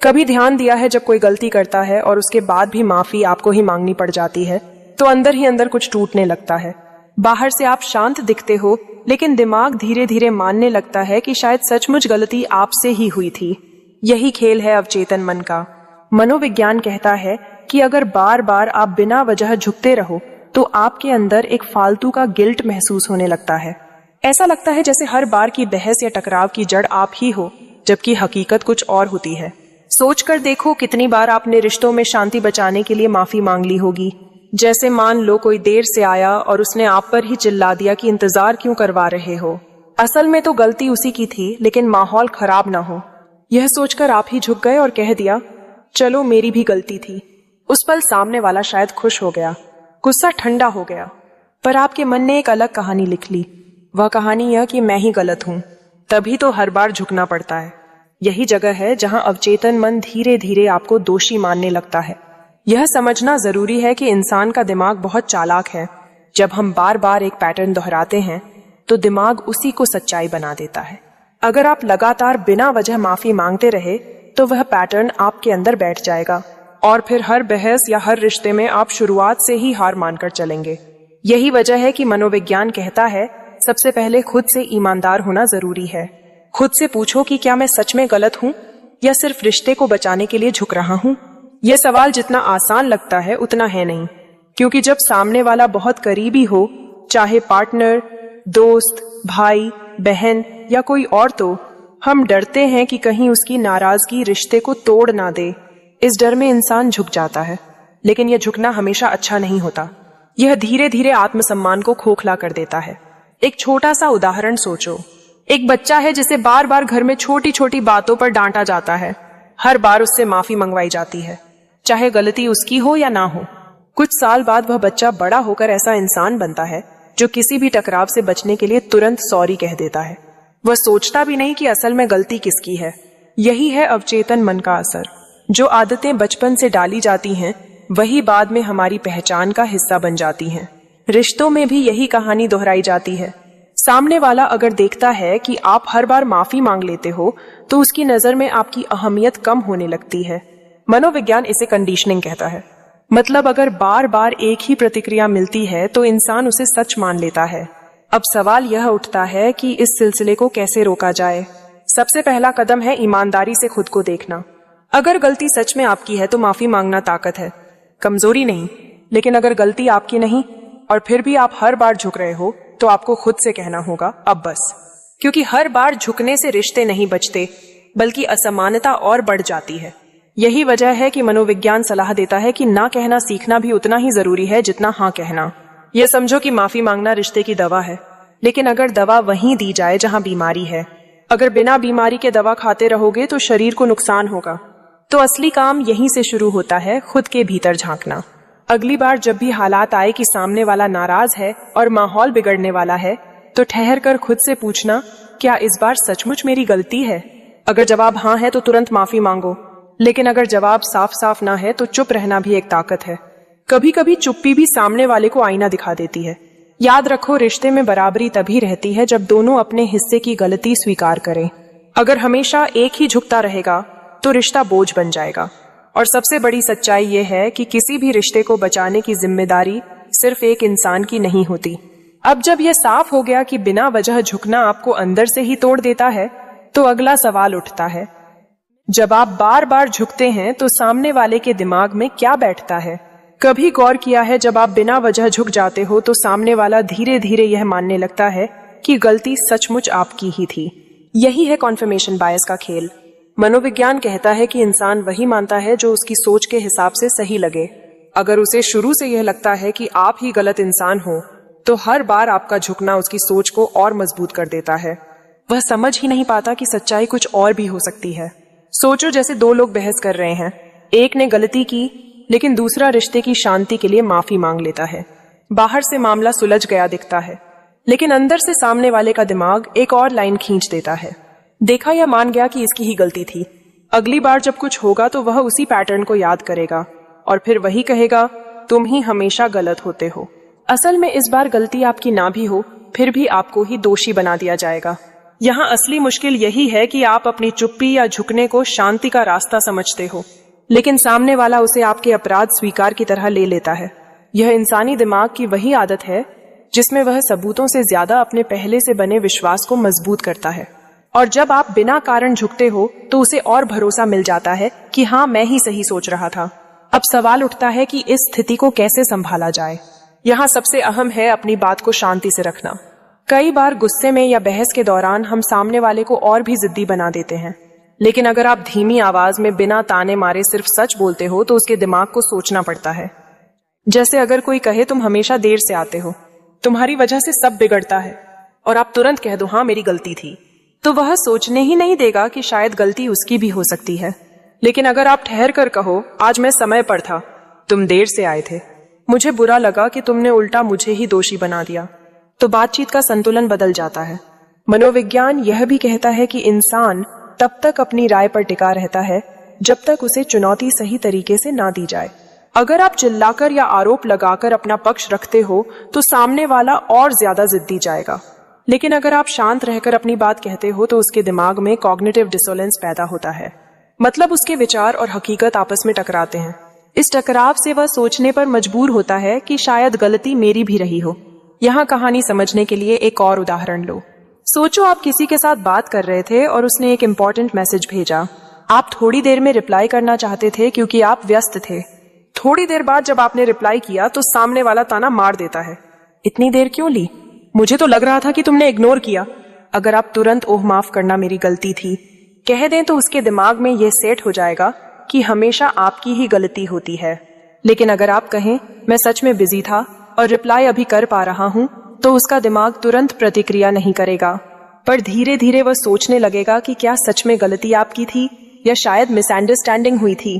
कभी ध्यान दिया है जब कोई गलती करता है और उसके बाद भी माफी आपको ही मांगनी पड़ जाती है तो अंदर ही अंदर कुछ टूटने लगता है। बाहर से आप शांत दिखते हो लेकिन दिमाग धीरे धीरे मानने लगता है कि शायद सचमुच गलती आपसे ही हुई थी। यही खेल है अवचेतन मन का। मनोविज्ञान कहता है कि अगर बार बार आप बिना वजह झुकते रहो तो आपके अंदर एक फालतू का गिल्ट महसूस होने लगता है। ऐसा लगता है जैसे हर बार की बहस या टकराव की जड़ आप ही हो, जबकि हकीकत कुछ और होती है। सोचकर देखो कितनी बार आपने रिश्तों में शांति बचाने के लिए माफी मांग ली होगी। जैसे मान लो कोई देर से आया और उसने आप पर ही चिल्ला दिया कि इंतजार क्यों करवा रहे हो। असल में तो गलती उसी की थी, लेकिन माहौल खराब ना हो यह सोचकर आप ही झुक गए और कह दिया चलो मेरी भी गलती थी। उस पल सामने वाला शायद खुश हो गया, गुस्सा ठंडा हो गया, पर आपके मन ने एक अलग कहानी लिख ली। वह कहानी यह कि मैं ही गलत हूं, तभी तो हर बार झुकना पड़ता है। यही जगह है जहां अवचेतन मन धीरे धीरे आपको दोषी मानने लगता है। यह समझना जरूरी है कि इंसान का दिमाग बहुत चालाक है। जब हम बार बार एक पैटर्न दोहराते हैं तो दिमाग उसी को सच्चाई बना देता है। अगर आप लगातार बिना वजह माफी मांगते रहे तो वह पैटर्न आपके अंदर बैठ जाएगा और फिर हर बहस या हर रिश्ते में आप शुरुआत से ही हार मानकर चलेंगे। यही वजह है कि मनोविज्ञान कहता है सबसे पहले खुद से ईमानदार होना जरूरी है। खुद से पूछो कि क्या मैं सच में गलत हूं या सिर्फ रिश्ते को बचाने के लिए झुक रहा हूं। यह सवाल जितना आसान लगता है उतना है नहीं, क्योंकि जब सामने वाला बहुत करीबी हो, चाहे पार्टनर, दोस्त, भाई, बहन या कोई और, तो हम डरते हैं कि कहीं उसकी नाराजगी रिश्ते को तोड़ ना दे। इस डर में इंसान झुक जाता है, लेकिन यह झुकना हमेशा अच्छा नहीं होता। यह धीरे धीरे आत्मसम्मान को खोखला कर देता है। एक छोटा सा उदाहरण सोचो। एक बच्चा है जिसे बार बार घर में छोटी छोटी बातों पर डांटा जाता है। हर बार उससे माफी मंगवाई जाती है, चाहे गलती उसकी हो या ना हो। कुछ साल बाद वह बच्चा बड़ा होकर ऐसा इंसान बनता है जो किसी भी टकराव से बचने के लिए तुरंत सॉरी कह देता है। वह सोचता भी नहीं कि असल में गलती किसकी है। यही है अवचेतन मन का असर। जो आदतें बचपन से डाली जाती हैं वही बाद में हमारी पहचान का हिस्सा बन जाती हैं। रिश्तों में भी यही कहानी दोहराई जाती है। सामने वाला अगर देखता है कि आप हर बार माफी मांग लेते हो तो उसकी नजर में आपकी अहमियत कम होने लगती है। मनोविज्ञान इसे कंडीशनिंग कहता है। मतलब अगर बार बार एक ही प्रतिक्रिया मिलती है तो इंसान उसे सच मान लेता है। अब सवाल यह उठता है कि इस सिलसिले को कैसे रोका जाए। सबसे पहला कदम है ईमानदारी से खुद को देखना। अगर गलती सच में आपकी है तो माफी मांगना ताकत है, कमजोरी नहीं। लेकिन अगर गलती आपकी नहीं और फिर भी आप हर बार झुक रहे हो तो आपको खुद से कहना होगा अब बस, क्योंकि हर बार झुकने से रिश्ते नहीं बचते बल्कि असमानता और बढ़ जाती है। यही वजह है कि मनोविज्ञान सलाह देता है कि ना कहना सीखना भी उतना ही जरूरी है जितना हाँ कहना। यह समझो कि माफी मांगना रिश्ते की दवा है, लेकिन अगर दवा वहीं दी जाए जहां बीमारी है। अगर बिना बीमारी के दवा खाते रहोगे तो शरीर को नुकसान होगा। तो असली काम यहीं से शुरू होता है, खुद के भीतर झांकना। अगली बार जब भी हालात आए कि सामने वाला नाराज है और माहौल बिगड़ने वाला है तो ठहर कर खुद से पूछना क्या इस बार सचमुच मेरी गलती है। अगर जवाब हाँ है तो तुरंत माफी मांगो, लेकिन अगर जवाब साफ साफ ना है तो चुप रहना भी एक ताकत है। कभी कभी चुप्पी भी सामने वाले को आईना दिखा देती है। याद रखो, रिश्ते में बराबरी तभी रहती है जब दोनों अपने हिस्से की गलती स्वीकार करें। अगर हमेशा एक ही झुकता रहेगा तो रिश्ता बोझ बन जाएगा। और सबसे बड़ी सच्चाई यह है कि किसी भी रिश्ते को बचाने की जिम्मेदारी सिर्फ एक इंसान की नहीं होती। अब जब यह साफ हो गया कि बिना वजह झुकना आपको अंदर से ही तोड़ देता है तो अगला सवाल उठता है, जब आप बार बार झुकते हैं तो सामने वाले के दिमाग में क्या बैठता है। कभी गौर किया है जब आप बिना वजह झुक जाते हो तो सामने वाला धीरे धीरे यह मानने लगता है कि गलती सचमुच आपकी ही थी। यही है कॉन्फर्मेशन बायस का खेल। मनोविज्ञान कहता है कि इंसान वही मानता है जो उसकी सोच के हिसाब से सही लगे। अगर उसे शुरू से यह लगता है कि आप ही गलत इंसान हो तो हर बार आपका झुकना उसकी सोच को और मजबूत कर देता है। वह समझ ही नहीं पाता कि सच्चाई कुछ और भी हो सकती है। सोचो जैसे दो लोग बहस कर रहे हैं, एक ने गलती की लेकिन दूसरा रिश्ते की शांति के लिए माफी मांग लेता है। बाहर से मामला सुलझ गया दिखता है, लेकिन अंदर से सामने वाले का दिमाग एक और लाइन खींच देता है। देखा या मान गया कि इसकी ही गलती थी। अगली बार जब कुछ होगा तो वह उसी पैटर्न को याद करेगा और फिर वही कहेगा, तुम ही हमेशा गलत होते हो। असल में इस बार गलती आपकी ना भी हो फिर भी आपको ही दोषी बना दिया जाएगा। यहाँ असली मुश्किल यही है कि आप अपनी चुप्पी या झुकने को शांति का रास्ता समझते हो, लेकिन सामने वाला उसे आपके अपराध स्वीकार की तरह ले लेता है। यह इंसानी दिमाग की वही आदत है जिसमें वह सबूतों से ज्यादा अपने पहले से बने विश्वास को मजबूत करता है। और जब आप बिना कारण झुकते हो तो उसे और भरोसा मिल जाता है कि हाँ, मैं ही सही सोच रहा था। अब सवाल उठता है कि इस स्थिति को कैसे संभाला जाए। यहाँ सबसे अहम है अपनी बात को शांति से रखना। कई बार गुस्से में या बहस के दौरान हम सामने वाले को और भी जिद्दी बना देते हैं, लेकिन अगर आप धीमी आवाज में बिना ताने मारे सिर्फ सच बोलते हो तो उसके दिमाग को सोचना पड़ता है। जैसे अगर कोई कहे तुम हमेशा देर से आते हो, तुम्हारी वजह से सब बिगड़ता है, और आप तुरंत कह दो हाँ मेरी गलती थी, तो वह सोचने ही नहीं देगा कि शायद गलती उसकी भी हो सकती है। लेकिन अगर आप ठहर कर कहो आज मैं समय पर था, तुम देर से आए थे, मुझे बुरा लगा कि तुमने उल्टा मुझे ही दोषी बना दिया, तो बातचीत का संतुलन बदल जाता है। मनोविज्ञान यह भी कहता है कि इंसान तब तक अपनी राय पर टिका रहता है जब तक उसे चुनौती सही तरीके से ना दी जाए। अगर आप चिल्लाकर या आरोप लगाकर अपना पक्ष रखते हो तो सामने वाला और ज्यादा जिद्दी जाएगा, लेकिन अगर आप शांत रहकर अपनी बात कहते हो तो उसके दिमाग में कॉग्निटिव डिसोनेंस पैदा होता है, मतलब उसके विचार और हकीकत आपस में टकराते हैं। इस टकराव से वह सोचने पर मजबूर होता है कि शायद गलती मेरी भी रही हो। यहाँ कहानी समझने के लिए एक और उदाहरण लो। सोचो आप किसी के साथ बात कर रहे थे और उसने एक इम्पोर्टेंट मैसेज भेजा। आप थोड़ी देर में रिप्लाई करना चाहते थे क्योंकि आप व्यस्त थे। थोड़ी देर बाद जब आपने रिप्लाई किया तो सामने वाला ताना मार देता है, इतनी देर क्यों ली, मुझे तो लग रहा था कि तुमने इग्नोर किया। अगर आप तुरंत ओह माफ करना मेरी गलती थी कह दें तो उसके दिमाग में यह सेट हो जाएगा कि हमेशा आपकी ही गलती होती है। लेकिन अगर आप कहें मैं सच में बिजी था और रिप्लाई अभी कर पा रहा हूं, तो उसका दिमाग तुरंत प्रतिक्रिया नहीं करेगा, पर धीरे धीरे वह सोचने लगेगा कि क्या सच में गलती आपकी थी या शायद मिसअंडरस्टैंडिंग हुई थी।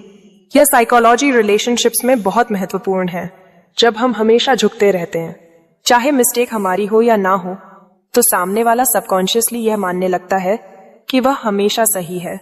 यह साइकोलॉजी रिलेशनशिप्स में बहुत महत्वपूर्ण है। जब हम हमेशा झुकते रहते हैं, चाहे मिस्टेक हमारी हो या ना हो, तो सामने वाला सबकॉन्शियसली यह मानने लगता है कि वह हमेशा सही है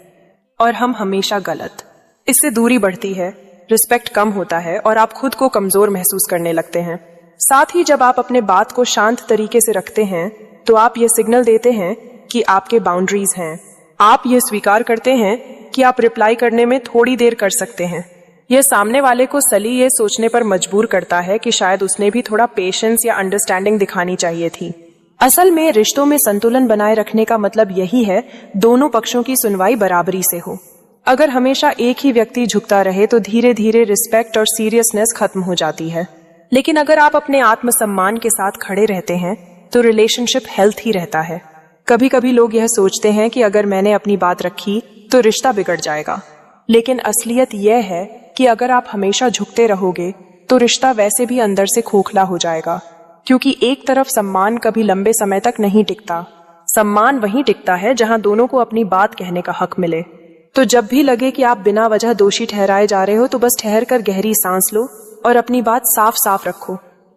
और हम हमेशा गलत। इससे दूरी बढ़ती है, रिस्पेक्ट कम होता है और आप खुद को कमजोर महसूस करने लगते हैं। साथ ही जब आप अपने बात को शांत तरीके से रखते हैं तो आप ये सिग्नल देते हैं कि आपके बाउंड्रीज हैं। आप ये स्वीकार करते हैं कि आप रिप्लाई करने में थोड़ी देर कर सकते हैं। यह सामने वाले को सली ये सोचने पर मजबूर करता है कि शायद उसने भी थोड़ा पेशेंस या अंडरस्टैंडिंग दिखानी चाहिए थी। असल में रिश्तों में संतुलन बनाए रखने का मतलब यही है दोनों पक्षों की सुनवाई बराबरी से हो। अगर हमेशा एक ही व्यक्ति झुकता रहे तो धीरे धीरे रिस्पेक्ट और सीरियसनेस खत्म हो जाती है। लेकिन अगर आप अपने आत्मसम्मान के साथ खड़े रहते हैं तो रिलेशनशिप हेल्थी रहता है। कभी कभी लोग यह सोचते हैं कि अगर मैंने अपनी बात रखी तो रिश्ता बिगड़ जाएगा, लेकिन असलियत यह है कि अगर आप हमेशा झुकते रहोगे तो रिश्ता वैसे भी अंदर से खोखला हो जाएगा, क्योंकि एक तरफ सम्मान कभी लंबे समय तक नहीं टिकता। सम्मान वहीं टिकता है जहां दोनों को अपनी बात कहने का हक मिले। तो जब भी लगे कि आप बिना वजह दोषी ठहराए जा रहे हो तो बस ठहर कर गहरी सांस लो और अपनी बात साफ साफ रखो।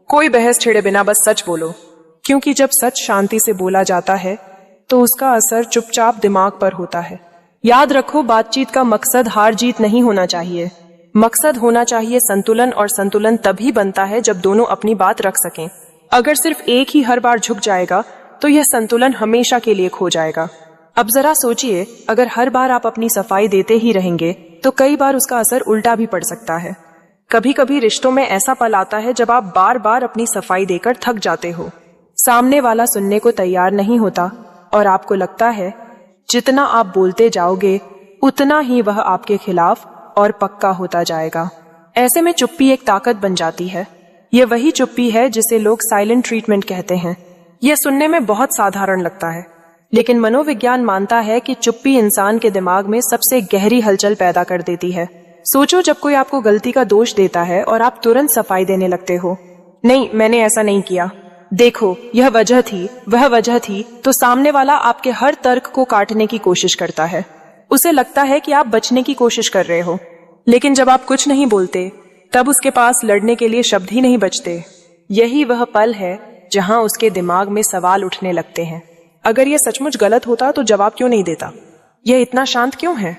कोई बहस छेड़े बिना बस सच बोलो, क्योंकि जब सच शांति से बोला जाता है तो उसका असर चुपचाप दिमाग पर होता है। याद रखो, बातचीत का मकसद हार जीत नहीं होना चाहिए। मकसद होना चाहिए संतुलन, और संतुलन तभी बनता है जब दोनों अपनी बात रख सकें। अगर सिर्फ एक ही हर बार झुक जाएगा तो यह संतुलन हमेशा के लिए खो जाएगा। अब जरा सोचिए, अगर हर बार आप अपनी सफाई देते ही रहेंगे तो कई बार उसका असर उल्टा भी पड़ सकता है। कभी कभी रिश्तों में ऐसा पल आता है जब आप बार बार अपनी सफाई देकर थक जाते हो। सामने वाला सुनने को तैयार नहीं होता और आपको लगता है जितना आप बोलते जाओगे उतना ही वह आपके खिलाफ और पक्का होता जाएगा। ऐसे में चुप्पी एक ताकत बन जाती है। यह वही चुप्पी है जिसे लोग साइलेंट ट्रीटमेंट कहते हैं। यह सुनने में बहुत साधारण लगता है, लेकिन मनोविज्ञान मानता है कि चुप्पी इंसान के दिमाग में सबसे गहरी हलचल पैदा कर देती है। सोचो, जब कोई आपको गलती का दोष देता है और आप तुरंत सफाई देने लगते हो, नहीं मैंने ऐसा नहीं किया, देखो यह वजह थी, वह वजह थी, तो सामने वाला आपके हर तर्क को काटने की कोशिश करता है। उसे लगता है कि आप बचने की कोशिश कर रहे हो, लेकिन जब आप कुछ नहीं बोलते तब उसके पास लड़ने के लिए शब्द ही नहीं बचते। यही वह पल है जहां उसके दिमाग में सवाल उठने लगते हैं, अगर यह सचमुच गलत होता तो जवाब क्यों नहीं देता, यह इतना शांत क्यों है,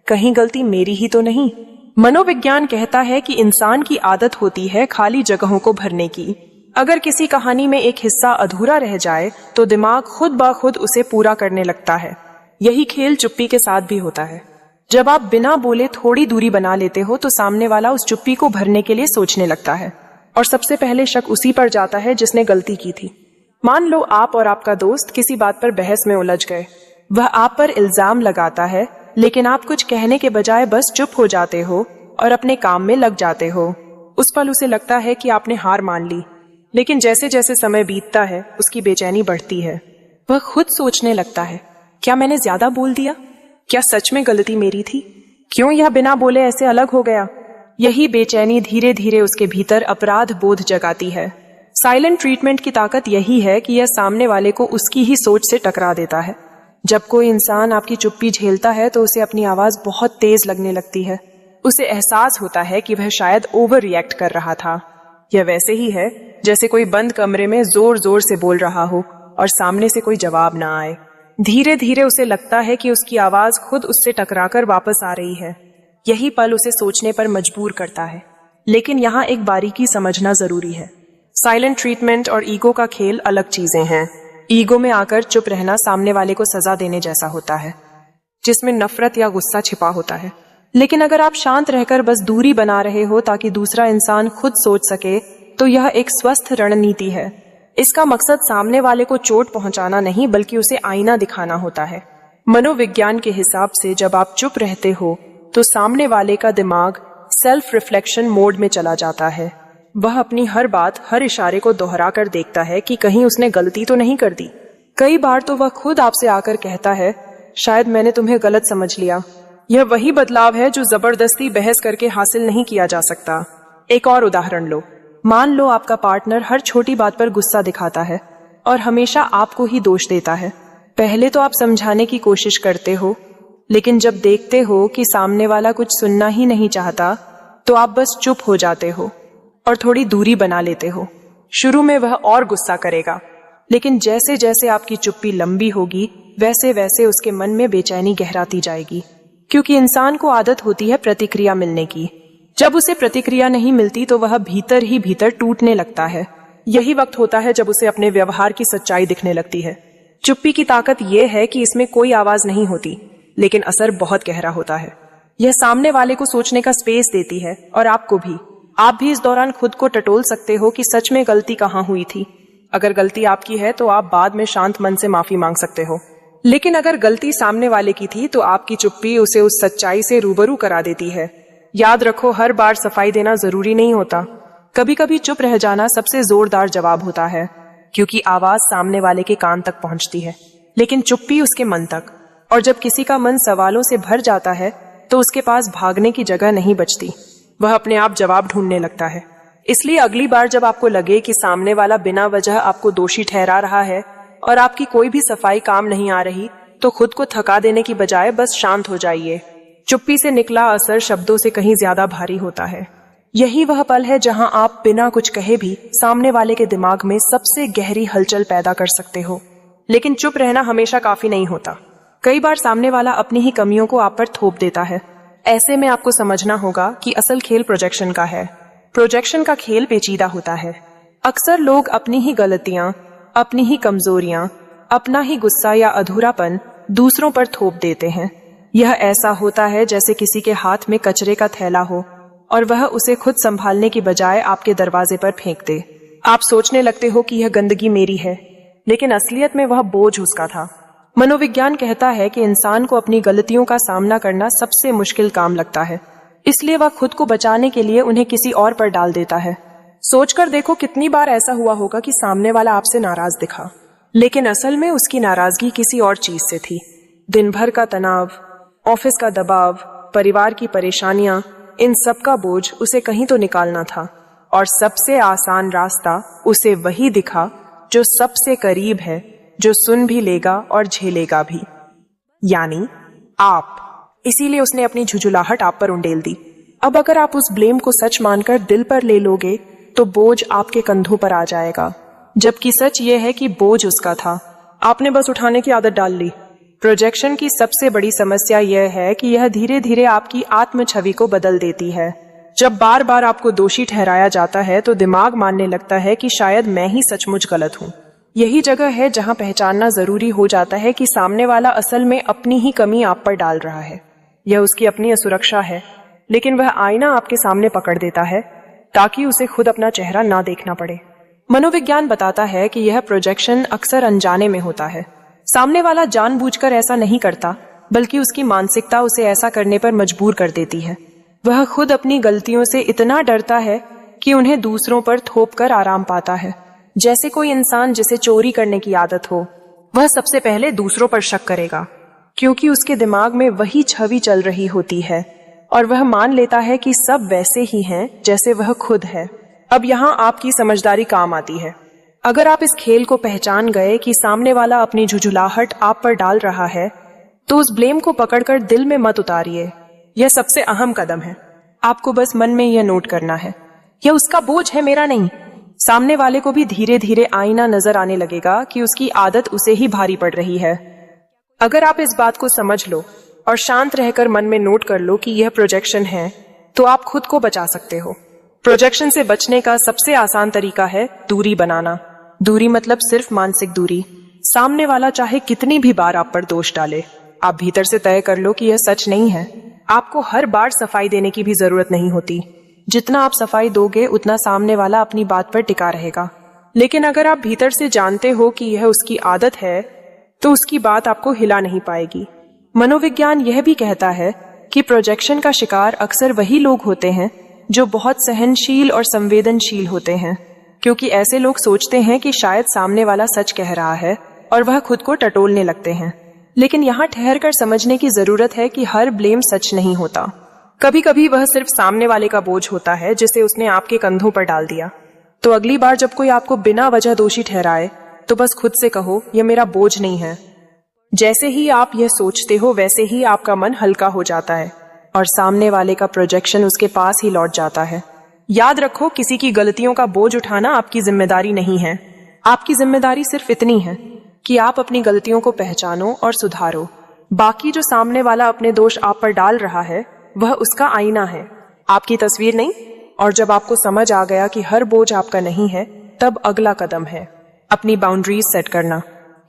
कहीं गलती मेरी ही तो नहीं। मनोविज्ञान कहता है कि इंसान की आदत होती है खाली जगहों को भरने की। अगर किसी कहानी में एक हिस्सा अधूरा रह जाए तो दिमाग खुद ब खुद उसे पूरा करने लगता है। यही खेल चुप्पी के साथ भी होता है। जब आप बिना बोले थोड़ी दूरी बना लेते हो तो सामने वाला उस चुप्पी को भरने के लिए सोचने लगता है और सबसे पहले शक उसी पर जाता है जिसने गलती की थी। मान लो आप और आपका दोस्त किसी बात पर बहस में उलझ गए। वह आप पर इल्जाम लगाता है, लेकिन आप कुछ कहने के बजाय बस चुप हो जाते हो और अपने काम में लग जाते हो। उस पल उसे लगता है कि आपने हार मान ली, लेकिन जैसे जैसे समय बीतता है उसकी बेचैनी बढ़ती है। वह खुद सोचने लगता है, क्या मैंने ज्यादा बोल दिया? क्या सच में गलती मेरी थी? क्यों यह बिना बोले ऐसे अलग हो गया? यही बेचैनी धीरे धीरे उसके भीतर अपराध बोध जगाती है। साइलेंट ट्रीटमेंट की ताकत यही है कि यह सामने वाले को उसकी ही सोच से टकरा देता है। जब कोई इंसान आपकी चुप्पी झेलता है तो उसे अपनी आवाज बहुत तेज लगने लगती है। उसे एहसास होता है कि वह शायद ओवर रिएक्ट कर रहा था। यह वैसे ही है जैसे कोई बंद कमरे में जोर जोर से बोल रहा हो और सामने से कोई जवाब ना आए। धीरे धीरे उसे लगता है कि उसकी आवाज खुद उससे टकराकर वापस आ रही है। यही पल उसे सोचने पर मजबूर करता है। लेकिन यहाँ एक बारीकी समझना जरूरी है। साइलेंट ट्रीटमेंट और ईगो का खेल अलग चीजें हैं। ईगो में आकर चुप रहना सामने वाले को सजा देने जैसा होता है, जिसमें नफरत या गुस्सा छिपा होता है। लेकिन अगर आप शांत रहकर बस दूरी बना रहे हो ताकि दूसरा इंसान खुद सोच सके, तो यह एक स्वस्थ रणनीति है। इसका मकसद सामने वाले को चोट पहुंचाना नहीं, बल्कि उसे आईना दिखाना होता है। मनोविज्ञान के हिसाब से जब आप चुप रहते हो तो सामने वाले का दिमाग सेल्फ रिफ्लेक्शन मोड में चला जाता है। वह अपनी हर बात, हर इशारे को दोहरा कर देखता है कि कहीं उसने गलती तो नहीं कर दी। कई बार तो वह खुद आपसे आकर कहता है, शायद मैंने तुम्हें गलत समझ लिया। यह वही बदलाव है जो जबरदस्ती बहस करके हासिल नहीं किया जा सकता। एक और उदाहरण लो। मान लो आपका पार्टनर हर छोटी बात पर गुस्सा दिखाता है और हमेशा आपको ही दोष देता है। पहले तो आप समझाने की कोशिश करते हो, लेकिन जब देखते हो कि सामने वाला कुछ सुनना ही नहीं चाहता, तो आप बस चुप हो जाते हो और थोड़ी दूरी बना लेते हो। शुरू में वह और गुस्सा करेगा, लेकिन जैसे जैसे आपकी चुप्पी लंबी होगी, वैसे वैसे उसके मन में बेचैनी गहराती जाएगी, क्योंकि इंसान को आदत होती है प्रतिक्रिया मिलने की। जब उसे प्रतिक्रिया नहीं मिलती तो वह भीतर ही भीतर टूटने लगता है। यही वक्त होता है जब उसे अपने व्यवहार की सच्चाई दिखने लगती है। चुप्पी की ताकत यह है कि इसमें कोई आवाज नहीं होती, लेकिन असर बहुत गहरा होता है। यह सामने वाले को सोचने का स्पेस देती है और आपको भी। आप भी इस दौरान खुद को टटोल सकते हो कि सच में गलती कहाँ हुई थी। अगर गलती आपकी है तो आप बाद में शांत मन से माफी मांग सकते हो, लेकिन अगर गलती सामने वाले की थी तो आपकी चुप्पी उसे उस सच्चाई से रूबरू करा देती है। याद रखो, हर बार सफाई देना जरूरी नहीं होता। कभी कभी चुप रह जाना सबसे जोरदार जवाब होता है, क्योंकि आवाज सामने वाले के कान तक पहुंचती है, लेकिन चुप्पी उसके मन तक। और जब किसी का मन सवालों से भर जाता है तो उसके पास भागने की जगह नहीं बचती। वह अपने आप जवाब ढूंढने लगता है। इसलिए अगली बार जब आपको लगे कि सामने वाला बिना वजह आपको दोषी ठहरा रहा है और आपकी कोई भी सफाई काम नहीं आ रही, तो खुद को थका देने की बजाय बस शांत हो जाइए। चुप्पी से निकला असर शब्दों से कहीं ज्यादा भारी होता है। यही वह पल है जहां आप बिना कुछ कहे भी सामने वाले के दिमाग में सबसे गहरी हलचल पैदा कर सकते हो। लेकिन चुप रहना हमेशा काफी नहीं होता। कई बार सामने वाला अपनी ही कमियों को आप पर थोप देता है। ऐसे में आपको समझना होगा कि असल खेल प्रोजेक्शन का है। प्रोजेक्शन का खेल पेचीदा होता है। अक्सर लोग अपनी ही गलतियां, अपनी ही कमजोरियां, अपना ही गुस्सा या अधूरापन दूसरों पर थोप देते हैं। यह ऐसा होता है जैसे किसी के हाथ में कचरे का थैला हो और वह उसे खुद संभालने की बजाय आपके दरवाजे पर फेंक दे। आप सोचने लगते हो कि यह गंदगी मेरी है, लेकिन असलियत में वह बोझ उसका था। मनोविज्ञान कहता है कि इंसान को अपनी गलतियों का सामना करना सबसे मुश्किल काम लगता है, इसलिए वह खुद को बचाने के लिए उन्हें किसी और पर डाल देता है। सोचकर देखो, कितनी बार ऐसा हुआ होगा कि सामने वाला आपसे नाराज दिखा, लेकिन असल में उसकी नाराजगी किसी और चीज से थी। दिन भर का तनाव, ऑफिस का दबाव, परिवार की परेशानियां, इन सब का बोझ उसे कहीं तो निकालना था, और सबसे आसान रास्ता उसे वही दिखा जो सबसे करीब है, जो सुन भी लेगा और झेलेगा भी, यानी आप। इसीलिए उसने अपनी झुझुलाहट आप पर उंडेल दी। अब अगर आप उस ब्लेम को सच मानकर दिल पर ले लोगे तो बोझ आपके कंधों पर आ जाएगा, जबकि सच ये है कि बोझ उसका था, आपने बस उठाने की आदत डाल ली। प्रोजेक्शन की सबसे बड़ी समस्या यह है कि यह धीरे धीरे आपकी आत्म छवि को बदल देती है। जब बार बार आपको दोषी ठहराया जाता है तो दिमाग मानने लगता है कि शायद मैं ही सचमुच गलत हूँ। यही जगह है जहाँ पहचानना जरूरी हो जाता है कि सामने वाला असल में अपनी ही कमी आप पर डाल रहा है। यह उसकी अपनी असुरक्षा है, लेकिन वह आईना आपके सामने पकड़ देता है ताकि उसे खुद अपना चेहरा ना देखना पड़े। मनोविज्ञान बताता है कि यह प्रोजेक्शन अक्सर अनजाने में होता है। सामने वाला जानबूझकर ऐसा नहीं करता, बल्कि उसकी मानसिकता उसे ऐसा करने पर मजबूर कर देती है। वह खुद अपनी गलतियों से इतना डरता है कि उन्हें दूसरों पर थोपकर आराम पाता है। जैसे कोई इंसान जिसे चोरी करने की आदत हो, वह सबसे पहले दूसरों पर शक करेगा, क्योंकि उसके दिमाग में वही छवि चल रही होती है और वह मान लेता है कि सब वैसे ही हैं जैसे वह खुद है। अब यहाँ आपकी समझदारी काम आती है। अगर आप इस खेल को पहचान गए कि सामने वाला अपनी झुझुलाहट आप पर डाल रहा है, तो उस ब्लेम को पकड़कर दिल में मत उतारिए। यह सबसे अहम कदम है। आपको बस मन में यह नोट करना है, यह उसका बोझ है, मेरा नहीं। सामने वाले को भी धीरे धीरे आईना नजर आने लगेगा कि उसकी आदत उसे ही भारी पड़ रही है। अगर आप इस बात को समझ लो और शांत रहकर मन में नोट कर लो कि यह प्रोजेक्शन है, तो आप खुद को बचा सकते हो। प्रोजेक्शन से बचने का सबसे आसान तरीका है दूरी बनाना। दूरी मतलब सिर्फ मानसिक दूरी। सामने वाला चाहे कितनी भी बार आप पर दोष डाले, आप भीतर से तय कर लो कि यह सच नहीं है। आपको हर बार सफाई देने की भी जरूरत नहीं होती। जितना आप सफाई दोगे उतना सामने वाला अपनी बात पर टिका रहेगा। लेकिन अगर आप भीतर से जानते हो कि यह उसकी आदत है, तो उसकी बात आपको हिला नहीं पाएगी। मनोविज्ञान यह भी कहता है कि प्रोजेक्शन का शिकार अक्सर वही लोग होते हैं जो बहुत सहनशील और संवेदनशील होते हैं, क्योंकि ऐसे लोग सोचते हैं कि शायद सामने वाला सच कह रहा है और वह खुद को टटोलने लगते हैं। लेकिन यहाँ ठहर कर समझने की जरूरत है कि हर ब्लेम सच नहीं होता। कभी कभी वह सिर्फ सामने वाले का बोझ होता है जिसे उसने आपके कंधों पर डाल दिया। तो अगली बार जब कोई आपको बिना वजह दोषी ठहराए, तो बस खुद से कहो, यह मेरा बोझ नहीं है। जैसे ही आप यह सोचते हो, वैसे ही आपका मन हल्का हो जाता है और सामने वाले का प्रोजेक्शन उसके पास ही लौट जाता है। याद रखो, किसी की गलतियों का बोझ उठाना आपकी जिम्मेदारी नहीं है। आपकी जिम्मेदारी सिर्फ इतनी है कि आप अपनी गलतियों को पहचानो और सुधारो। बाकी जो सामने वाला अपने दोष आप पर डाल रहा है, वह उसका आईना है, आपकी तस्वीर नहीं। और जब आपको समझ आ गया कि हर बोझ आपका नहीं है, तब अगला कदम है अपनी बाउंड्रीज सेट करना,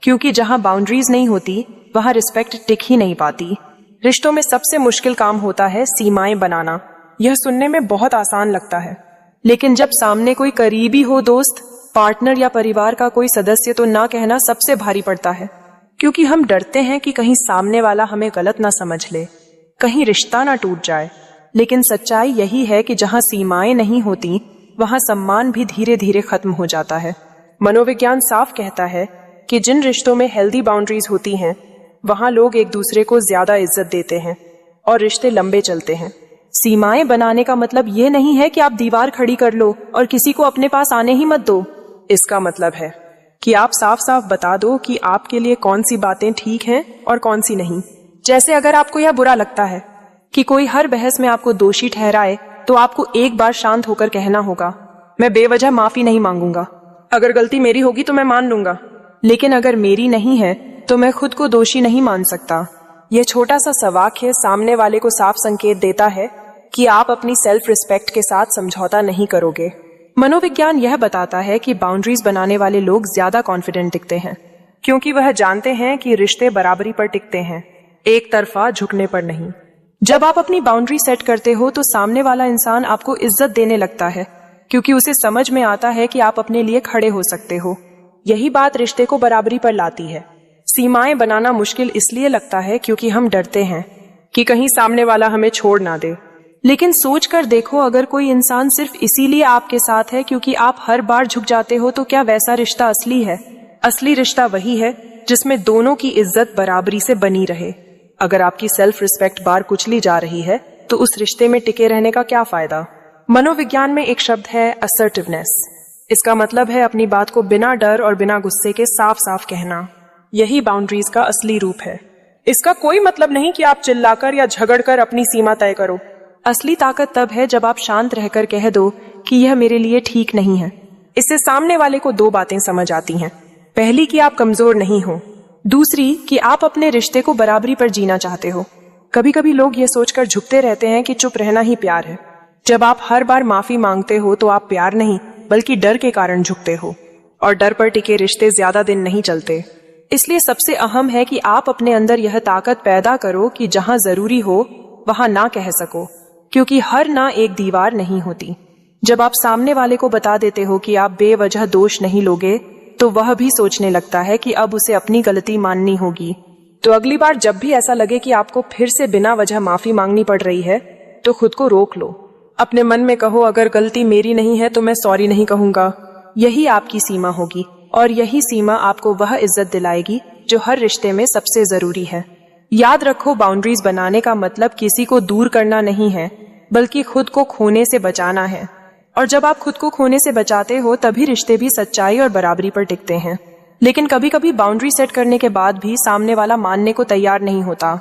क्योंकि जहां बाउंड्रीज नहीं होती वहां रिस्पेक्ट टिक ही नहीं पाती। रिश्तों में सबसे मुश्किल काम होता है सीमाएं बनाना। यह सुनने में बहुत आसान लगता है, लेकिन जब सामने कोई करीबी हो, दोस्त, पार्टनर या परिवार का कोई सदस्य, तो ना कहना सबसे भारी पड़ता है, क्योंकि हम डरते हैं कि कहीं सामने वाला हमें गलत ना समझ ले, कहीं रिश्ता ना टूट जाए। लेकिन सच्चाई यही है कि जहां सीमाएं नहीं होती, वहां सम्मान भी धीरे धीरे खत्म हो जाता है। मनोविज्ञान साफ कहता है कि जिन रिश्तों में हेल्दी बाउंड्रीज होती हैं, वहां लोग एक दूसरे को ज्यादा इज्जत देते हैं और रिश्ते लंबे चलते हैं। सीमाएं बनाने का मतलब ये नहीं है कि आप दीवार खड़ी कर लो और किसी को अपने पास आने ही मत दो। इसका मतलब है कि आप साफ साफ बता दो कि आपके लिए कौन सी बातें ठीक हैं और कौन सी नहीं। जैसे अगर आपको यह बुरा लगता है कि कोई हर बहस में आपको दोषी ठहराए, तो आपको एक बार शांत होकर कहना होगा, मैं बेवजह माफी नहीं मांगूंगा। अगर गलती मेरी होगी तो मैं मान लूंगा, लेकिन अगर मेरी नहीं है तो मैं खुद को दोषी नहीं मान सकता। यह छोटा सा सवाक्य सामने वाले को साफ संकेत देता है कि आप अपनी सेल्फ रिस्पेक्ट के साथ समझौता नहीं करोगे। मनोविज्ञान यह बताता है कि बाउंड्रीज बनाने वाले लोग ज्यादा कॉन्फिडेंट दिखते हैं, क्योंकि वह जानते हैं कि रिश्ते बराबरी पर टिकते हैं, एक तरफा झुकने पर नहीं। जब आप अपनी बाउंड्री सेट करते हो, तो सामने वाला इंसान आपको इज्जत देने लगता है, क्योंकि उसे समझ में आता है कि आप अपने लिए खड़े हो सकते हो। यही बात रिश्ते को बराबरी पर लाती है। सीमाएं बनाना मुश्किल इसलिए लगता है क्योंकि हम डरते हैं कि कहीं सामने वाला हमें छोड़ ना दे। लेकिन सोच कर देखो, अगर कोई इंसान सिर्फ इसीलिए आपके साथ है क्योंकि आप हर बार झुक जाते हो, तो क्या वैसा रिश्ता असली है? असली रिश्ता वही है जिसमें दोनों की इज्जत बराबरी से बनी रहे। अगर आपकी सेल्फ रिस्पेक्ट बार कुचली जा रही है, तो उस रिश्ते में टिके रहने का क्या फायदा? मनोविज्ञान में एक शब्द है असर्टिवनेस। इसका मतलब है अपनी बात को बिना डर और बिना गुस्से के साफ साफ कहना। यही बाउंड्रीज का असली रूप है। इसका कोई मतलब नहीं कि आप चिल्लाकर या झगड़कर अपनी सीमा तय करो। असली ताकत तब है जब आप शांत रहकर कह दो कि यह मेरे लिए ठीक नहीं है। इससे सामने वाले को दो बातें समझ आती हैं। पहली कि आप कमजोर नहीं हो, दूसरी कि आप अपने रिश्ते को बराबरी पर जीना चाहते हो। कभी कभी लोग ये सोचकर झुकते रहते हैं कि चुप रहना ही प्यार है, जब आप हर बार माफी मांगते हो तो आप प्यार नहीं बल्कि डर के कारण झुकते हो, और डर पर टिके रिश्ते ज्यादा दिन नहीं चलते। इसलिए सबसे अहम है कि आप अपने अंदर यह ताकत पैदा करो कि जहां जरूरी हो वहां ना कह सको, क्योंकि हर ना एक दीवार नहीं होती। जब आप सामने वाले को बता देते हो कि आप बेवजह दोष नहीं लोगे, तो वह भी सोचने लगता है कि अब उसे अपनी गलती माननी होगी। तो अगली बार जब भी ऐसा लगे कि आपको फिर से बिना वजह माफी मांगनी पड़ रही है, तो खुद को रोक लो। अपने मन में कहो, अगर गलती मेरी नहीं है तो मैं सॉरी नहीं कहूंगा। यही आपकी सीमा होगी, और यही सीमा आपको वह इज्जत दिलाएगी जो हर रिश्ते में सबसे जरूरी है। याद रखो, बाउंड्रीज बनाने का मतलब किसी को दूर करना नहीं है, बल्कि खुद को खोने से बचाना है। और जब आप खुद को खोने से बचाते हो तभी रिश्ते भी सच्चाई और बराबरी पर टिकते हैं। लेकिन कभी कभी बाउंड्री सेट करने के बाद भी सामने वाला मानने को तैयार नहीं होता।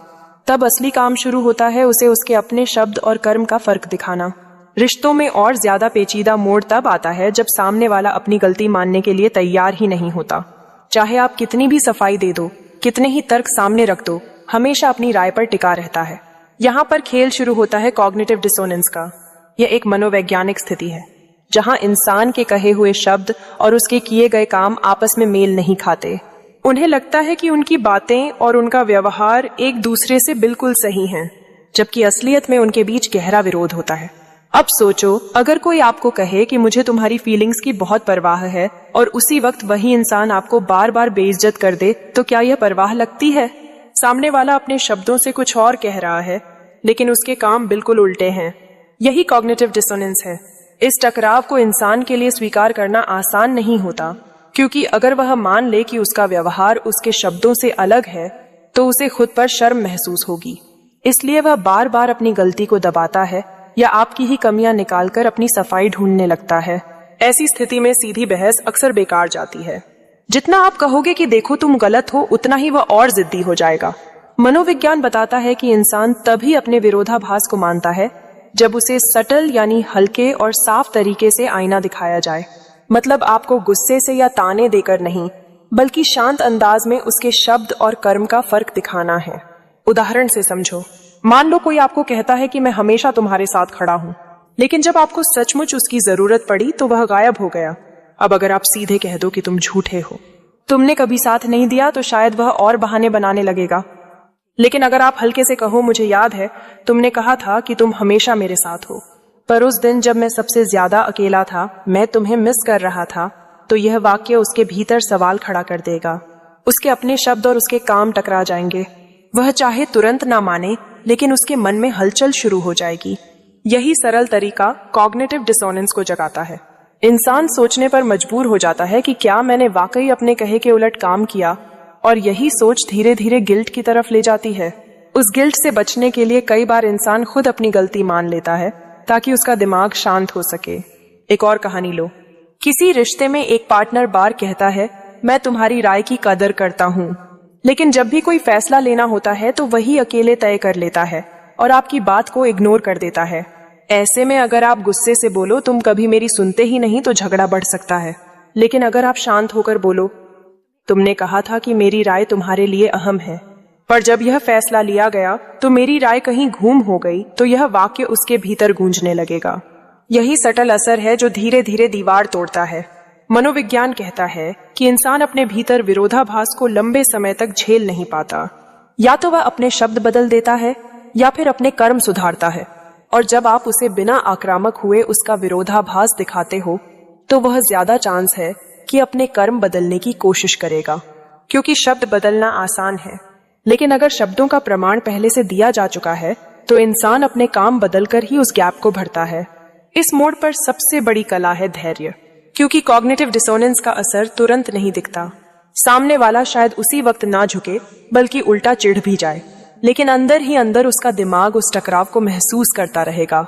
तब असली काम शुरू होता है उसे उसके अपने शब्द और कर्म का फर्क दिखाना। रिश्तों में और ज्यादा पेचीदा मोड़ तब आता है जब सामने वाला अपनी गलती मानने के लिए तैयार ही नहीं होता। चाहे आप कितनी भी सफाई दे दो, कितने ही तर्क सामने रख दो, हमेशा अपनी राय पर टिका रहता है। यहाँ पर खेल शुरू होता है कॉग्निटिव डिसोनेंस का। यह एक मनोवैज्ञानिक स्थिति है जहां इंसान के कहे हुए शब्द और उसके किए गए काम आपस में मेल नहीं खाते। उन्हें लगता है कि उनकी बातें और उनका व्यवहार एक दूसरे से बिल्कुल सही हैं, जबकि असलियत में उनके बीच गहरा विरोध होता है। अब सोचो, अगर कोई आपको कहे कि मुझे तुम्हारी फीलिंग्स की बहुत परवाह है, और उसी वक्त वही इंसान आपको बार बार बेइज्जत कर दे, तो क्या यह परवाह लगती है? सामने वाला अपने शब्दों से कुछ और कह रहा है, लेकिन उसके काम बिल्कुल उल्टे हैं। यही कॉग्निटिव डिसोनेंस है। इस टकराव को इंसान के लिए स्वीकार करना आसान नहीं होता, क्योंकि अगर वह मान ले कि उसका व्यवहार उसके शब्दों से अलग है, तो उसे खुद पर शर्म महसूस होगी। इसलिए वह बार बार अपनी गलती को दबाता है या आपकी ही कमियां निकालकर अपनी सफाई ढूंढने लगता है। ऐसी स्थिति में सीधी बहस अक्सर बेकार जाती है। जितना आप कहोगे कि देखो तुम गलत हो, उतना ही वह और जिद्दी हो जाएगा। मनोविज्ञान बताता है कि इंसान तभी अपने विरोधाभास को मानता है जब उसे सटल यानी हल्के और साफ तरीके से आईना दिखाया जाए। मतलब आपको गुस्से से या ताने देकर नहीं, बल्कि शांत अंदाज में उसके शब्द और कर्म का फर्क दिखाना है। उदाहरण से समझो, मान लो कोई आपको कहता है कि मैं हमेशा तुम्हारे साथ खड़ा हूं, लेकिन जब आपको सचमुच उसकी जरूरत पड़ी तो वह गायब हो गया। अब अगर आप सीधे कह दो कि तुम झूठे हो, तुमने कभी साथ नहीं दिया, तो शायद वह और बहाने बनाने लगेगा। लेकिन अगर आप हल्के से कहो, मुझे याद है तुमने कहा था कि तुम हमेशा मेरे साथ हो, पर उस दिन जब मैं सबसे ज्यादा अकेला था, मैं तुम्हें मिस कर रहा था, तो यह वाक्य उसके भीतर सवाल खड़ा कर देगा। उसके अपने शब्द और उसके काम टकरा जाएंगे। वह चाहे तुरंत ना माने, लेकिन उसके मन में हलचल शुरू हो जाएगी। यही सरल तरीका कॉग्निटिव डिसोनेंस को जगाता है। इंसान सोचने पर मजबूर हो जाता है कि क्या मैंने वाकई अपने कहे के उलट काम किया, और यही सोच धीरे धीरे गिल्ट की तरफ ले जाती है। उस गिल्ट से बचने के लिए कई बार इंसान खुद अपनी गलती मान लेता है ताकि उसका दिमाग शांत हो सके। एक और कहानी लो। किसी रिश्ते में एक पार्टनर बार कहता है, मैं तुम्हारी राय की कदर करता हूँ, लेकिन जब भी कोई फैसला लेना होता है तो वही अकेले तय कर लेता है और आपकी बात को इग्नोर कर देता है। ऐसे में अगर आप गुस्से से बोलो, तुम कभी मेरी सुनते ही नहीं, तो झगड़ा बढ़ सकता है। लेकिन अगर आप शांत होकर बोलो, तुमने कहा था कि मेरी राय तुम्हारे लिए अहम है, पर जब यह फैसला लिया गया तो मेरी राय कहीं घूम हो गई, तो यह वाक्य उसके भीतर गूंजने लगेगा। यही सटल असर है जो धीरे धीरे दीवार तोड़ता है। मनोविज्ञान कहता है कि इंसान अपने भीतर विरोधाभास को लंबे समय तक झेल नहीं पाता। या तो वह अपने शब्द बदल देता है या फिर अपने कर्म सुधारता है, और जब आप उसे बिना आक्रामक हुए उसका विरोधाभास दिखाते हो, तो वह ज्यादा चांस है कि अपने कर्म बदलने की कोशिश करेगा, क्योंकि शब्द बदलना आसान है। लेकिन अगर शब्दों का प्रमाण पहले से दिया जा चुका है, तो इंसान अपने काम बदलकर ही उस गैप को भरता है। इस मोड़ पर सबसे बड़ी कला है धैर्य, क्योंकि कॉग्निटिव डिसोनेंस का असर तुरंत नहीं दिखता। सामने वाला शायद उसी वक्त ना झुके, बल्कि उल्टा चिढ़ भी जाए, लेकिन अंदर ही अंदर उसका दिमाग उस टकराव को महसूस करता रहेगा।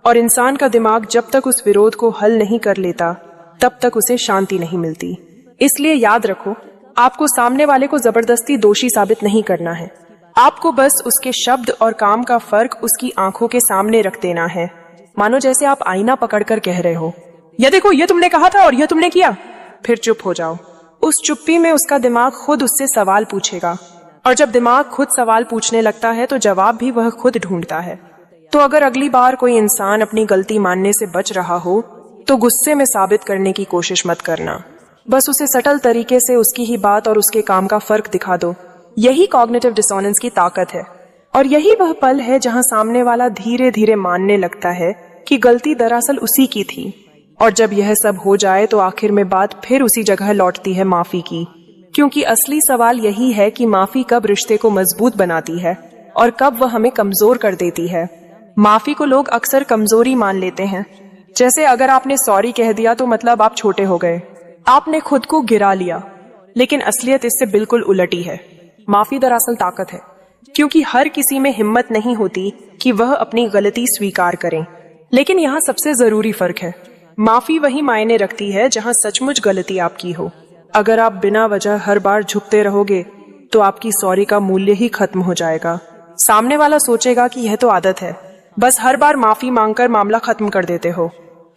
और इंसान का दिमाग जब तक उस विरोध को हल नहीं कर लेता, तब तक उसे शांति नहीं मिलती। इसलिए याद रखो, आपको सामने वाले को जबरदस्ती दोषी साबित नहीं करना है। आपको बस उसके शब्द और काम का फर्क उसकी आंखों के सामने रख देना है। मानो जैसे आप आईना पकड़कर कह रहे हो, ये देखो, ये तुमने कहा था और ये तुमने किया। फिर चुप हो जाओ। उस चुप्पी में उसका दिमाग खुद उससे सवाल पूछेगा, और जब दिमाग खुद सवाल पूछने लगता है तो जवाब भी वह खुद ढूंढता है। तो अगर अगली बार कोई इंसान अपनी गलती मानने से बच रहा हो तो गुस्से में साबित करने की कोशिश मत करना। बस उसे सटल तरीके से उसकी ही बात और उसके काम का फर्क दिखा दो। यही कॉग्निटिव डिसोनेंस की ताकत है और यही वह पल है जहां सामने वाला धीरे धीरे मानने लगता है कि गलती दरअसल उसी की थी। और जब यह सब हो जाए तो आखिर में बात फिर उसी जगह लौटती है, माफी की। क्योंकि असली सवाल यही है कि माफी कब रिश्ते को मजबूत बनाती है और कब वह हमें कमजोर कर देती है। माफी को लोग अक्सर कमजोरी मान लेते हैं। जैसे अगर आपने सॉरी कह दिया तो मतलब आप छोटे हो गए, आपने खुद को गिरा लिया। लेकिन असलियत इससे बिल्कुल उलटी है। माफी दरअसल ताकत है, क्योंकि हर किसी में हिम्मत नहीं होती कि वह अपनी गलती स्वीकार करें। लेकिन यहाँ सबसे जरूरी फर्क है, माफी वही मायने रखती है जहाँ सचमुच गलती आपकी हो। अगर आप बिना वजह हर बार झुकते रहोगे तो आपकी सॉरी का मूल्य ही खत्म हो जाएगा। सामने वाला सोचेगा कि यह तो आदत है, बस हर बार माफी मांगकर मामला खत्म कर देते हो।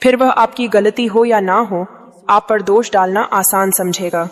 फिर वह आपकी गलती हो या ना हो, आप पर दोष डालना आसान समझेगा।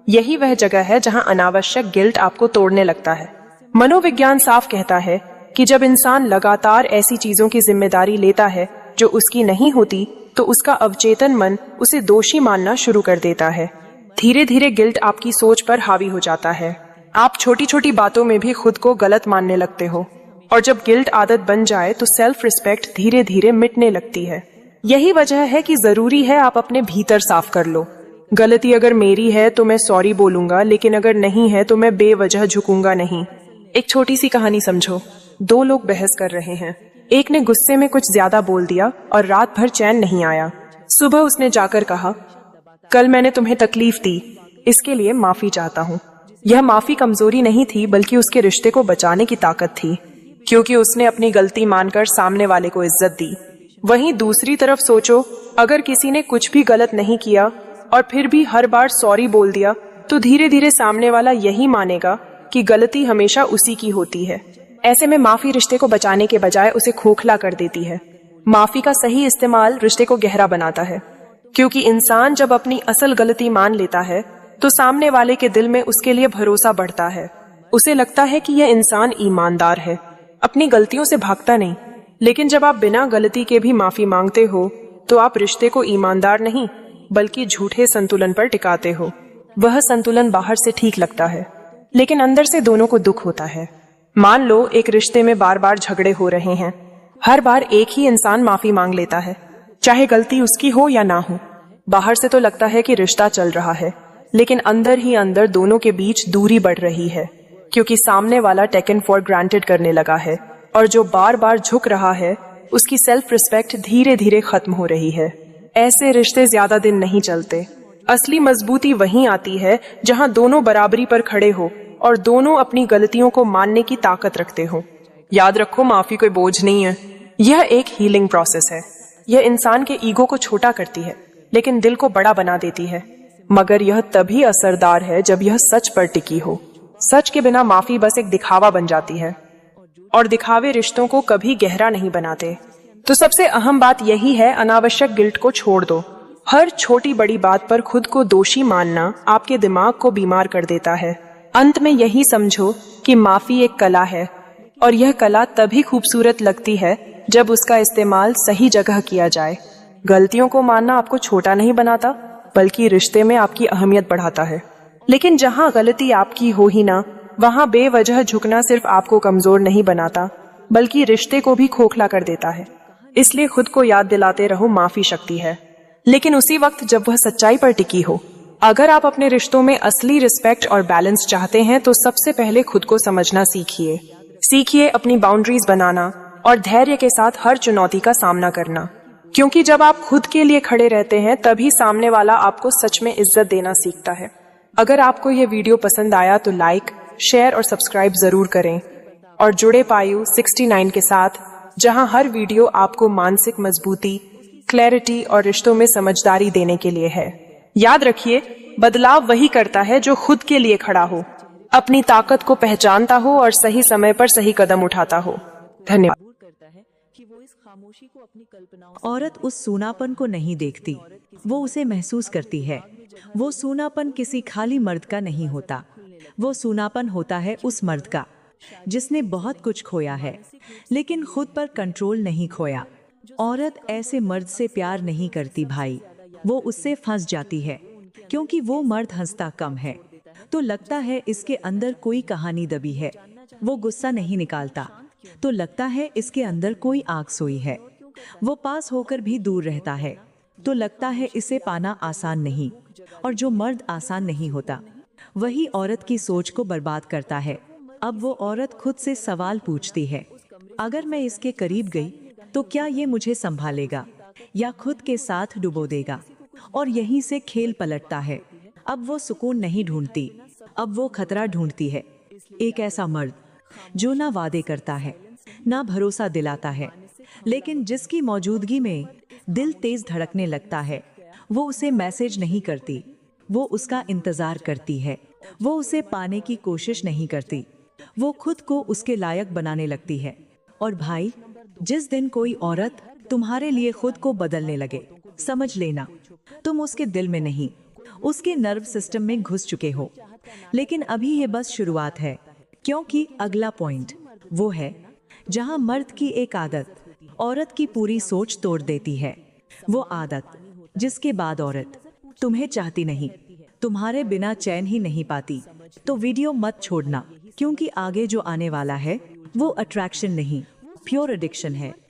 यही वह जगह है जहां अनावश्यक गिल्ट आपको तोड़ने लगता है। मनोविज्ञान साफ कहता है कि जब इंसान लगातार ऐसी चीजों की जिम्मेदारी लेता है जो उसकी नहीं होती, तो उसका अवचेतन मन उसे दोषी मानना शुरू कर देता है। धीरे धीरे गिल्ट आपकी सोच पर हावी हो जाता है। आप छोटी छोटी बातों में भी खुद को गलत मानने लगते हो और जब गिल्ट आदत बन जाए तो सेल्फ रिस्पेक्ट धीरे धीरे मिटने लगती है। यही वजह है कि जरूरी है आप अपने भीतर साफ कर लो। गलती अगर मेरी है तो मैं सॉरी बोलूंगा, लेकिन अगर नहीं है तो मैं बेवजह झुकूंगा नहीं। एक छोटी सी कहानी समझो। दो लोग बहस कर रहे हैं। एक ने गुस्से में कुछ ज्यादा बोल दिया और रात भर चैन नहीं आया। सुबह उसने जाकर कहा, कल मैंने तुम्हें तकलीफ दी, इसके लिए माफी चाहता हूँ। यह माफी कमजोरी नहीं थी, बल्कि उसके रिश्ते को बचाने की ताकत थी, क्योंकि उसने अपनी गलती मानकर सामने वाले को इज्जत दी। वहीं दूसरी तरफ सोचो, अगर किसी ने कुछ भी गलत नहीं किया और फिर भी हर बार सॉरी बोल दिया, तो धीरे धीरे सामने वाला यही मानेगा कि गलती हमेशा उसी की होती है। ऐसे में माफी रिश्ते को बचाने के बजाय उसे खोखला कर देती है। माफी का सही इस्तेमाल रिश्ते को गहरा बनाता है, क्योंकि इंसान जब अपनी असल गलती मान लेता है तो सामने वाले के दिल में उसके लिए भरोसा बढ़ता है। उसे लगता है कि यह इंसान ईमानदार है, अपनी गलतियों से भागता नहीं। लेकिन जब आप बिना गलती के भी माफी मांगते हो तो आप रिश्ते को ईमानदार नहीं बल्कि झूठे संतुलन पर टिकाते हो। वह संतुलन बाहर से ठीक लगता है, लेकिन अंदर से दोनों को दुख होता है। मान लो एक रिश्ते में बार बार झगड़े हो रहे हैं। हर बार एक ही इंसान माफी मांग लेता है, चाहे गलती उसकी हो या ना हो। बाहर से तो लगता है कि रिश्ता चल रहा है, लेकिन अंदर ही अंदर दोनों के बीच दूरी बढ़ रही है, क्योंकि सामने वाला टेकन फॉर ग्रांटेड करने लगा है और जो बार बार झुक रहा है उसकी सेल्फ रिस्पेक्ट धीरे धीरे खत्म हो रही है। ऐसे रिश्ते ज्यादा दिन नहीं चलते। असली मजबूती वहीं आती है जहां दोनों बराबरी पर खड़े हो और दोनों अपनी गलतियों को मानने की ताकत रखते हो। याद रखो, माफी कोई बोझ नहीं है, यह एक हीलिंग प्रोसेस है। यह इंसान के ईगो को छोटा करती है, लेकिन दिल को बड़ा बना देती है। मगर यह तभी असरदार है जब यह सच पर टिकी हो। सच के बिना माफी बस एक दिखावा बन जाती है, और दिखावे रिश्तों को कभी गहरा नहीं बनाते। तो सबसे अहम बात यही है, अनावश्यक गिल्ट को छोड़ दो। हर छोटी बड़ी बात पर खुद को दोषी मानना आपके दिमाग को बीमार कर देता है। अंत में यही समझो कि माफी एक कला है, और यह कला तभी खूबसूरत लगती है जब उसका इस्तेमाल सही जगह किया जाए। गलतियों को मानना आपको छोटा नहीं बनाता, बल्कि रिश्ते में आपकी अहमियत बढ़ाता है। लेकिन जहां गलती आपकी हो ही ना, वहां बेवजह झुकना सिर्फ आपको कमजोर नहीं बनाता, बल्कि रिश्ते को भी खोखला कर देता है। इसलिए खुद को याद दिलाते रहो, माफी शक्ति है, लेकिन उसी वक्त जब वह सच्चाई पर टिकी हो। अगर आप अपने रिश्तों में असली रिस्पेक्ट और बैलेंस चाहते हैं तो सबसे पहले खुद को समझना सीखिए अपनी बाउंड्रीज बनाना और धैर्य के साथ हर चुनौती का सामना करना। क्योंकि जब आप खुद के लिए खड़े रहते हैं तभी सामने वाला आपको सच में इज्जत देना सीखता है। अगर आपको यह वीडियो पसंद आया तो लाइक, शेयर और सब्सक्राइब जरूर करें, और जुड़े पायु 69 के साथ, जहां हर वीडियो आपको मानसिक मजबूती, क्लैरिटी और रिश्तों में समझदारी देने के लिए है। याद रखिए, बदलाव वही करता है जो खुद के लिए खड़ा हो, अपनी ताकत को पहचानता हो और सही समय पर सही कदम उठाता हो। धन्यवाद। औरत उस सूनापन को नहीं देखती, वो उसे महसूस करती है। वो सूनापन किसी खाली मर्द का नहीं होता, वो सूनापन होता है उस मर्द का जिसने बहुत कुछ खोया है लेकिन खुद पर कंट्रोल नहीं खोया। औरत ऐसे मर्द से प्यार नहीं करती भाई, वो उससे फंस जाती है क्योंकि वो मर्द हंसता कम है तो लगता है इसके अंदर कोई कहानी दबी है। वो गुस्सा नहीं निकालता तो लगता है इसके अंदर कोई आग सोई है। वो पास होकर भी दूर रहता है तो लगता है इसे पाना आसान नहीं। और जो मर्द आसान नहीं होता वही औरत की सोच को बर्बाद करता है। अब वो औरत खुद से सवाल पूछती है, अगर मैं इसके करीब गई तो क्या ये मुझे संभालेगा या खुद के साथ डुबो देगा। और यहीं से खेल पलटता है। अब वो सुकून नहीं ढूंढती, अब वो खतरा ढूंढती है। एक ऐसा मर्द जो ना वादे करता है ना भरोसा दिलाता है, लेकिन जिसकी मौजूदगी में दिल तेज धड़कने लगता है। वो उसे मैसेज नहीं करती, वो उसका इंतजार करती है। वो उसे पाने की कोशिश नहीं करती, वो खुद को उसके लायक बनाने लगती है। और भाई, जिस दिन कोई औरत तुम्हारे लिए खुद को बदलने लगे, समझ लेना तुम उसके दिल में नहीं, उसके नर्व सिस्टम में घुस चुके हो। लेकिन अभी ये बस शुरुआत है, क्योंकि अगला पॉइंट वो है जहां मर्द की एक आदत औरत की पूरी सोच तोड़ देती है। वो आदत जिसके बाद औरत तुम्हें चाहती नहीं, तुम्हारे बिना चैन ही नहीं पाती। तो वीडियो मत छोड़ना, क्योंकि आगे जो आने वाला है वो अट्रैक्शन नहीं, प्योर एडिक्शन है।